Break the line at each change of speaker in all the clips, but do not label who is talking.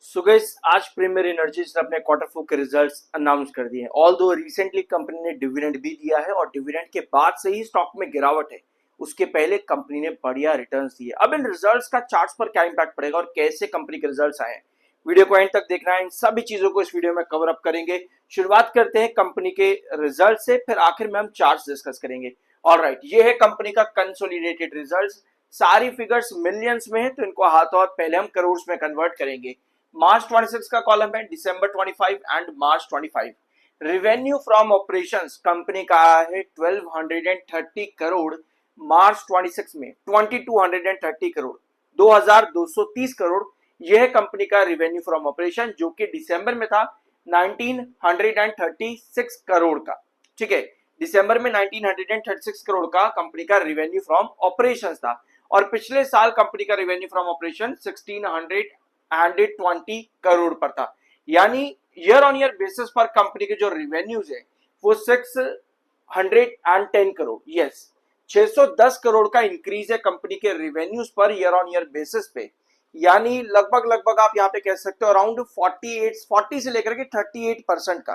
So guys, आज premiere energies ने अपने क्वार्टर फोर के रिजल्ट्स अनाउंस कर दिए हैं। ऑल्दो रिसेंटली कंपनी ने डिविडेंड भी दिया है और डिविडेंड के बाद से ही स्टॉक में गिरावट है। उसके पहले कंपनी ने बढ़िया रिटर्न्स दिए। अब इन रिजल्ट्स का चार्ट्स पर क्या इंपैक्ट पड़ेगा और कैसे कंपनी के रिजल्ट्स आए हैं, वीडियो को एंड तक देखना है। इन सभी चीजों को इस वीडियो में कवर अप करेंगे। शुरुआत करते हैं कंपनी के रिजल्ट से, फिर आखिर में हम चार्ट्स डिस्कस करेंगे। ऑलराइट, ये है कंपनी का कंसोलिडेटेड रिजल्ट्स। सारी फिगर्स मिलियंस में है, तो इनको हाथों हाथ पहले हम करोड़ में कन्वर्ट करेंगे। मार्च 26 का कॉलम है, दिसंबर 25 and March 25। Revenue from operations company का है 1230 करोड़। मार्च 26 में 2230 करोड़, 2230 करोड़। यह है कंपनी का रेवेन्यू फ्रॉम ऑपरेशन, जो कि दिसंबर में था 1936 करोड़ का। ठीक है, दिसंबर में 1936 करोड़ का कंपनी का रेवेन्यू फ्रॉम ऑपरेशंस था। और पिछले साल कंपनी का रेवेन्यू फ्रॉम ऑपरेशन 1620 करोड़ पर था। यानी ईयर ऑन ईयर बेसिस पर कंपनी के जो रेवेन्यूज है वो 610 करोड़, यस 610 करोड़ का इंक्रीज है कंपनी के revenues per year on year basis पे। यानी लगभग लगभग आप यहाँ पे कह सकते हो अराउंड 40 से लेकर के 38% का,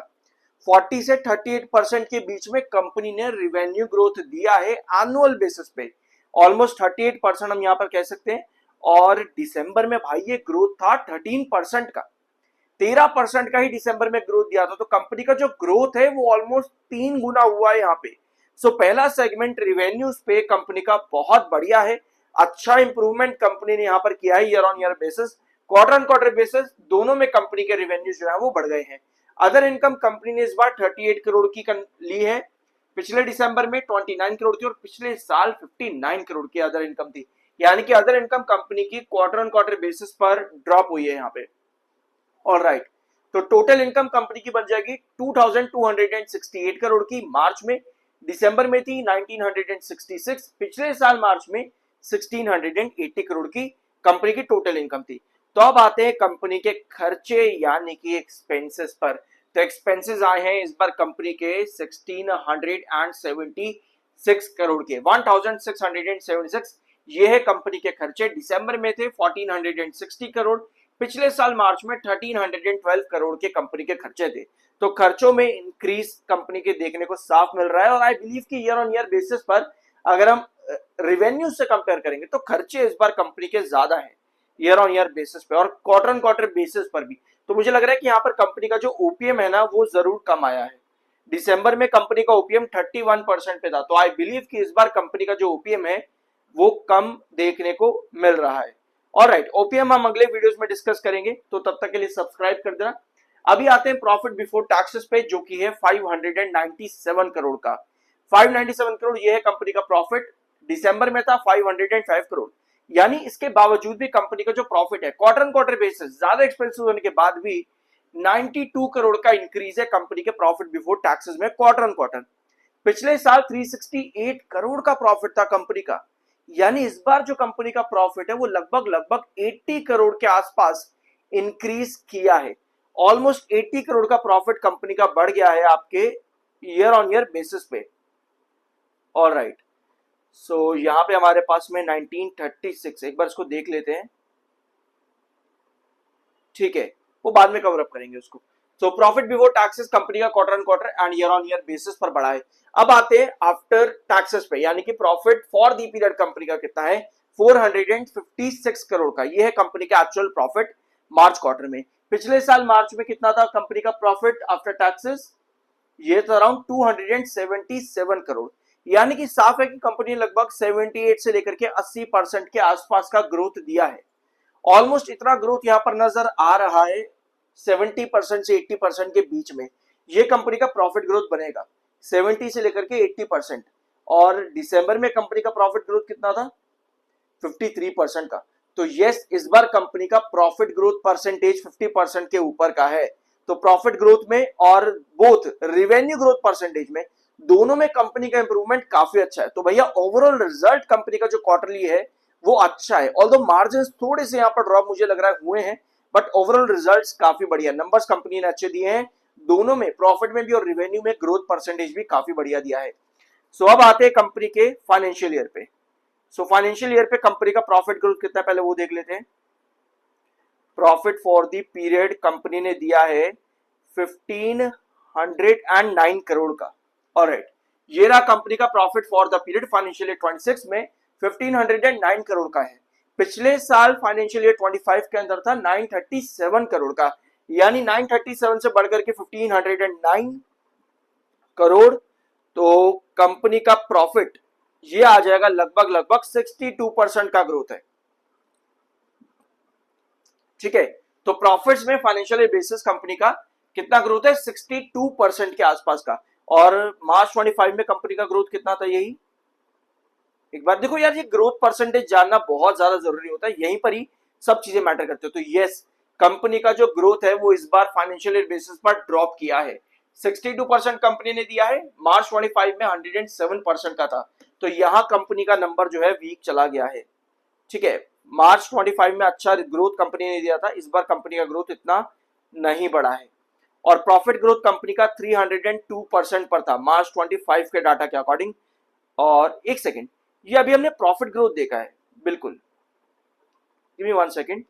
40 से 38% के बीच में कंपनी ने रेवेन्यू ग्रोथ दिया है एनुअल बेसिस पे। ऑलमोस्ट 38% हम यहाँ पर कह सकते हैं। और दिसंबर में भाई ये ग्रोथ था 13% का, 13% का ही दिसंबर में ग्रोथ दिया था। तो कंपनी का जो ग्रोथ है वो ऑलमोस्ट 3 गुना हुआ है यहाँ पे। सो पहला सेगमेंट रिवेन्यूज पे कंपनी का बहुत बढ़िया है। अच्छा इंप्रूवमेंट कंपनी ने यहाँ पर किया है year on year basis, quarter on quarter basis, दोनों में कंपनी के रिवेन्यूज जो है वो बढ़ गए हैं। अदर इनकम कंपनी ने इस बार 38 करोड़ की ली है। पिछले दिसंबर में 29 करोड़ थी और पिछले साल 59 करोड़ की अदर इनकम थी। यानी कि अदर इनकम कंपनी की क्वार्टर ऑन क्वार्टर बेसिस पर ड्रॉप हुई है यहाँ पे। ऑलराइट, तो टोटल इनकम कंपनी की बन जाएगी 2268 करोड़ की मार्च में। दिसंबर में थी 1966, पिछले साल मार्च में 1680 करोड़ की कंपनी की टोटल इनकम थी। तो अब आते हैं कंपनी के खर्चे यानी कि एक्सपेंसेस पर। तो एक्सपेंसेस आए हैं इस बार कंपनी के 1676 करोड़ के, 1676। ये है कंपनी के खर्चे। दिसंबर में थे 1460 करोड़, पिछले साल मार्च में 1312 करोड़ के कंपनी के खर्चे थे। तो खर्चों में इंक्रीज कंपनी के देखने को साफ मिल रहा है। और आई बिलीव कि ईयर ऑन ईयर बेसिस पर अगर हम रिवेन्यू से कंपेयर करेंगे तो खर्चे इस बार कंपनी के ज्यादा हैं ईयर ऑन ईयर बेसिस पे और क्वार्टर ऑन क्वार्टर बेसिस पर भी। तो मुझे लग रहा है कि यहाँ पर कंपनी का जो ओपीएम है ना वो जरूर कम आया है। दिसंबर में कंपनी का ओपीएम 31% पे था, तो आई बिलीव कि इस बार कंपनी का जो ओपीएम है वो कम देखने को मिल रहा है। ऑलराइट, ओपीएम हम अगले वीडियोस में डिस्कस करेंगे, तो तब तक के लिए सब्सक्राइब कर देना। अभी आते हैं प्रॉफिट बिफोर टैक्सेस पे, जो कि है 597 करोड़ का। 597 करोड़ ये है कंपनी का प्रॉफिट। दिसंबर में था 505 करोड़। यानी इसके बावजूद भी कंपनी का जो प्रॉफिट है क्वार्टर ऑन क्वार्टर बेसिस ज्यादा एक्सपेंसिव होने के बाद भी 92 करोड़ का इंक्रीज है कंपनी के प्रॉफिट बिफोर टैक्सेस में क्वार्टर ऑन क्वार्टर। पिछले साल 368 करोड़ का प्रॉफिट था कंपनी का। यानी इस बार जो कंपनी का प्रॉफिट है वो लगभग लगभग 80 करोड़ के आसपास इंक्रीज किया है। ऑलमोस्ट 80 करोड़ का प्रॉफिट कंपनी का बढ़ गया है आपके ईयर ऑन ईयर बेसिस पे। ऑलराइट, सो यहां पे हमारे पास में 1936, एक बार इसको देख लेते हैं। ठीक है, वो बाद में कवर अप करेंगे उसको। तो प्रॉफिट बिफोर टैक्सेस कंपनी का quarter on quarter and year on year basis पर बढ़ा है। अब आते हैं आफ्टर टैक्सेस पे, यानी कि profit for the period company का कितना है, 456 करोड़ का। ये है कंपनी का एक्चुअल प्रॉफिट मार्च क्वार्टर में। पिछले साल मार्च में कितना था कंपनी का प्रॉफिट आफ्टर टैक्सेस, ये था अराउंड 277 करोड़। यानी कि साफ है कि कंपनी लगभग 78 से लेकर के 80% के आसपास का ग्रोथ दिया है। ऑलमोस्ट इतना ग्रोथ यहां पर नजर आ रहा है 70% से 80% के बीच में ये कंपनी का प्रॉफिट ग्रोथ बनेगा, 70 से लेकर के 80%। और दिसंबर में कंपनी का प्रॉफिट ग्रोथ कितना था, 53% का। तो यस, इस बार कंपनी का प्रॉफिट ग्रोथ परसेंटेज 50% के ऊपर का है। तो प्रॉफिट ग्रोथ में और बोथ रेवेन्यू ग्रोथ परसेंटेज में, दोनों में कंपनी का इंप्रूवमेंट काफी अच्छा है। तो भैया ओवरऑल रिजल्ट कंपनी का जो क्वार्टरली है वो अच्छा है। ऑल्दो मार्जिन थोड़े से यहाँ पर ड्रॉप मुझे लग रहा है हुए हैं, बट ओवरऑल रिजल्ट्स काफी बढ़िया, नंबर्स कंपनी ने अच्छे दिए हैं। दोनों में प्रॉफिट में भी और रेवेन्यू में ग्रोथ परसेंटेज भी काफी बढ़िया दिया है। सो अब आते हैं कंपनी के फाइनेंशियल ईयर पे। सो फाइनेंशियल ईयर पे कंपनी का प्रॉफिट ग्रोथ कितना है पहले वो देख लेते हैं। Profit for the period company ने दिया है 1509 करोड़ का। ऑलराइट, ये रहा कंपनी का profit for the period financial year 26 में 1509 करोड़ का है। पिछले साल फाइनेंशियल ईयर 25 के अंदर था 937 करोड़ का, यानी 937 से बढ़कर के 1509 करोड़। तो कंपनी का प्रॉफिट ये आ जाएगा लगभग 62% का ग्रोथ है। ठीक है, तो प्रॉफिट्स में फाइनेंशियल ईयर बेसिस कंपनी का कितना ग्रोथ है, 62% के आसपास का। और मार्च 25 में कंपनी का ग्रोथ कितना था, यही एक बार देखो यार, ये ग्रोथ परसेंटेज जानना बहुत ज्यादा जरूरी होता है, यहीं पर ही सब चीजें मैटर करते हो। तो यस, कंपनी का जो ग्रोथ है वो इस बार फाइनेंशियल ईयर बेसिस पर ड्रॉप किया है। 62% कंपनी ने दिया है, मार्च 25 में 107% का था। तो यहां कंपनी का नंबर जो है वीक चला गया है। ठीक है, मार्च 25 में अच्छा ग्रोथ कंपनी ने दिया था, इस बार कंपनी का ग्रोथ इतना नहीं बढ़ा है। और प्रॉफिट ग्रोथ कंपनी का 302% पर था मार्च 25 के डाटा के अकॉर्डिंग। और एक सेकेंड, ये अभी हमने प्रॉफिट ग्रोथ देखा है, बिल्कुल, गिव मी 1 सेकेंड।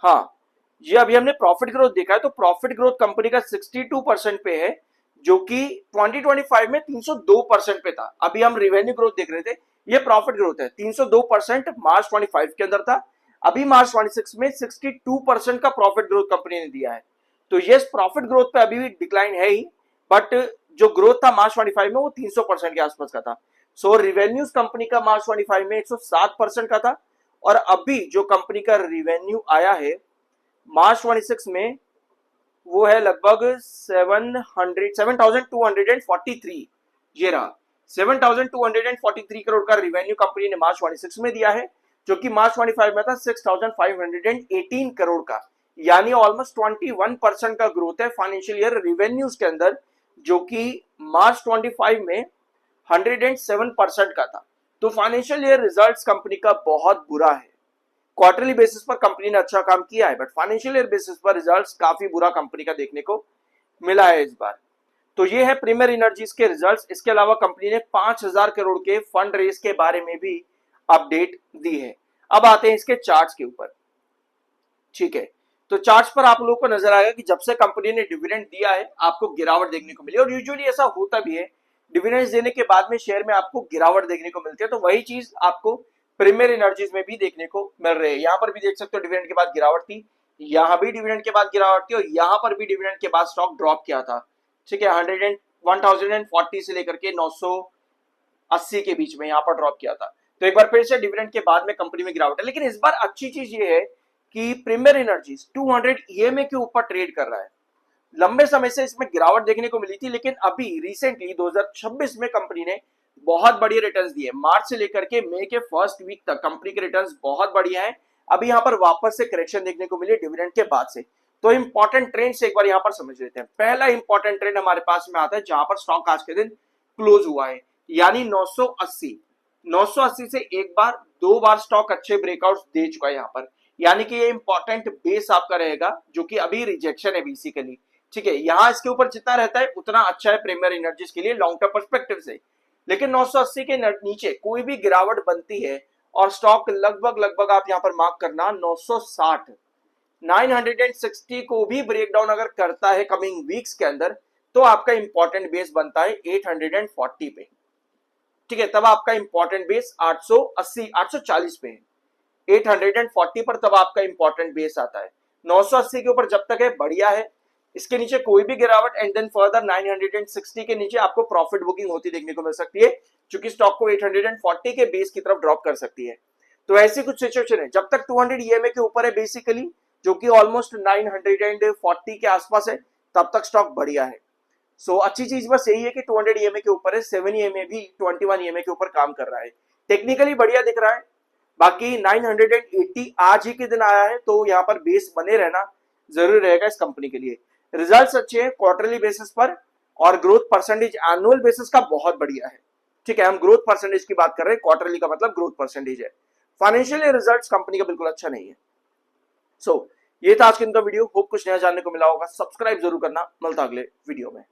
हाँ, ये अभी हमने प्रॉफिट ग्रोथ देखा है। तो प्रॉफिट ग्रोथ कंपनी का 62% पे है, जो कि 2025 में 302% पे था। अभी हम रेवेन्यू ग्रोथ देख रहे थे, ये प्रॉफिट ग्रोथ है। 302% मार्च 25 के अंदर था, अभी मार्च 26 में 62% का प्रॉफिट ग्रोथ कंपनी ने दिया है। तो ये प्रॉफिट ग्रोथ पे अभी भी डिक्लाइन है ही, बट जो ग्रोथ था मार्च 25 में वो 300% के आसपास का था। सो रिवेन्यूज कंपनी का मार्च 25 में 107% का था, और अभी जो कंपनी का रिवेन्यू आया है मार्च 26 में वो है लगभग 7,243। ये रहा 7,243 करोड़ का रिवेन्यू कंपनी ने मार्च 26 में दिया है, जो कि मार्च 25 में था 6,518 करोड़ का, यानी ऑलमोस्ट 21% का ग्रोथ है फाइनेंशियल ईयर रिवेन्यूज के अंदर, जो कि मार्च 25 में 107% का था। तो फाइनेंशियल ईयर रिजल्ट्स कंपनी का बहुत बुरा है। क्वार्टरली बेसिस पर कंपनी ने अच्छा काम किया है, बट फाइनेंशियल ईयर बेसिस पर रिजल्ट्स काफी बुरा कंपनी का देखने को मिला है इस बार। तो ये है प्रीमियर एनर्जीज के रिजल्ट्स। इसके अलावा कंपनी ने 5,000 करोड़ के फंड रेज के बारे में भी अपडेट दी है। अब आते हैं इसके चार्ट्स के ऊपर। ठीक है, तो चार्ट्स पर आप लोगों को नजर आएगा कि जब से कंपनी ने डिविडेंड दिया है आपको गिरावट देखने को मिली, और यूजुअली ऐसा होता भी है, डिविडेंड देने के बाद में शेयर में आपको गिरावट देखने को मिलती है। तो वही चीज आपको प्रीमियर एनर्जीज में भी देखने को मिल रही है। यहाँ पर भी देख सकते हो डिविडेंड के बाद गिरावट थी, यहाँ भी डिविडेंड के बाद गिरावट थी, और यहाँ पर भी डिविडेंड के बाद स्टॉक ड्रॉप किया था। ठीक है, 1040 से लेकर के 980 के बीच में यहाँ पर ड्रॉप किया था। तो एक बार फिर से डिविडेंड के बाद में कंपनी में गिरावट है। लेकिन इस बार अच्छी चीज ये है कि प्रीमियर एनर्जीज 200 EMA के ऊपर ट्रेड कर रहा है। लंबे समय से इसमें गिरावट देखने को मिली थी, लेकिन अभी रिसेंटली 2026 में कंपनी ने बहुत बड़ी रिटर्न्स दिए। मार्च से लेकर के मई के फर्स्ट वीक तक कंपनी के रिटर्न्स बहुत बढ़िया हैं। अभी यहाँ पर वापस से करेक्शन देखने को मिली डिविडेंड के बाद से। तो इंपॉर्टेंट ट्रेंड से एक बार यहाँ पर समझ लेते हैं। पहला इंपॉर्टेंट ट्रेंड हमारे पास में आता है जहां पर स्टॉक आज के दिन क्लोज हुआ है, यानी 980 से एक बार, दो बार स्टॉक अच्छे ब्रेकआउट दे चुका है यहाँ पर, यानी कि ये इंपॉर्टेंट बेस आपका रहेगा, जो कि अभी रिजेक्शन है बेसिकली। ठीक है, यहाँ इसके ऊपर जितना रहता है उतना अच्छा है प्रीमियर एनर्जीज के लिए लॉन्ग टर्म पर्सपेक्टिव से। लेकिन 980 के नीचे कोई भी गिरावट बनती है और स्टॉक लगभग आप यहाँ पर मार्क करना 960 960 को भी ब्रेकडाउन अगर करता है कमिंग वीक्स के अंदर, तो आपका इंपॉर्टेंट बेस बनता है 840 पे। ठीक है, तब आपका इंपॉर्टेंट बेस 840 पे है, 840 पर तब आपका इंपॉर्टेंट बेस आता है। 980 के ऊपर जब तक है बढ़िया है, इसके नीचे कोई भी गिरावट एंड देन फर्दर 960 के नीचे आपको प्रॉफिट बुकिंग होती देखने को मिल सकती है, क्योंकि स्टॉक को 840 के बेस की तरफ ड्रॉप कर सकती है। तो ऐसी कुछ सिचुएशन है जब तक 200 EMA के ऊपर है बेसिकली, जो कि ऑलमोस्ट 940 के आसपास है, तब तक स्टॉक बढ़िया है। सो अच्छी चीज बस यही है कि 200 EMA के ऊपर है, 7 EMA भी 21 EMA के ऊपर काम कर रहा है, टेक्निकली बढ़िया दिख रहा है। बाकी 980 आज ही के दिन आया है, तो यहाँ पर बेस बने रहना जरूरी रहेगा इस कंपनी के लिए। रिजल्ट्स अच्छे हैं क्वार्टरली बेसिस पर, और ग्रोथ परसेंटेज एनुअल बेसिस का बहुत बढ़िया है। ठीक है, हम ग्रोथ परसेंटेज की बात कर रहे हैं, क्वार्टरली का मतलब ग्रोथ परसेंटेज है। फाइनेंशियल रिजल्ट्स कंपनी का बिल्कुल अच्छा नहीं है। सो ये था आज के दिन का वीडियो। होप कुछ नया जानने को मिला होगा। सब्सक्राइब जरूर करना, मिलता अगले वीडियो में।